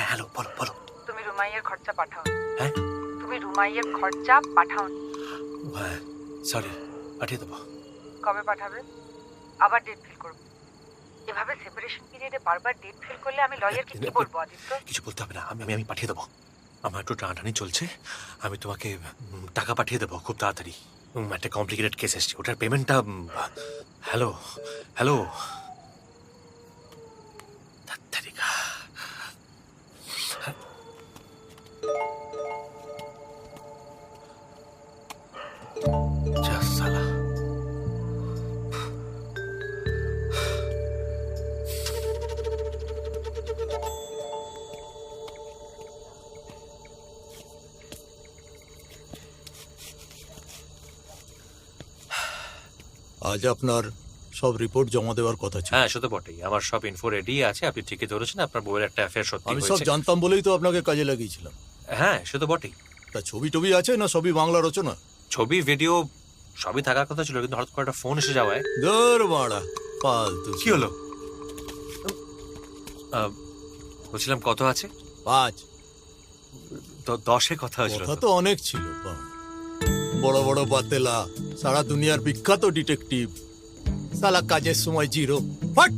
Hello, বলো বলো। তুমি রুমাইয়ের খরচা পাঠাও। হ্যাঁ তুমি রুমাইয়ের খরচা পাঠাও। হ্যাঁ, সরি, পাঠিয়ে দেবো। কবে পাঠাবে? আবার ডেট ফিল করব। এভাবে সেপারেশন পিরিয়ডে বারবার ডেট ফিল করলে আমি লয়ারকে কি বলবো আদিত্য? কিছু বলতে হবে না, আমি পাঠিয়ে দেবো। আমার একটু টানাটানি চলছে, আমি তোমাকে টাকা পাঠিয়ে দেবো খুব তাড়াতাড়ি। একটা কমপ্লিকেটেড কেস এসছে, ওটার পেমেন্টটা। হ্যালো হ্যালো, ধাত্তারিকা। যা সালা। আজ আপনার সব রিপোর্ট জমা দেওয়ার কথা ছিল। হ্যাঁ, সে তো বটেই, আমার সব ইনফো রেডি আছে। আপনি ঠিকই ধরেছেন, আপনার বউয়ের একটা অ্যাফেয়ার সত্যি আমি সব হয়েছে। জানতাম বলেই তো আপনাকে কাজে লাগিয়েছিলাম। হ্যাঁ, সে তো বটেই। তা ছবি টবি আছে না সবই বাংলা রচনা? ছবি ভিডিও সবই থাকার কথা ছিল, কিন্তু হঠাৎ করে একটা ফোন এসে যাওয়ায়। দূর বাড়া, ফালতু। কি হলো? বলছিলাম কত আছে? 5। 10-এ কথা হয়েছিল কথা তো। তো অনেক ছিল, বড় বড় বাতেলা, সারা দুনিয়ার বিখ্যাত ডিটেকটিভ, সালা কাজের সময় জিরো। ফাট।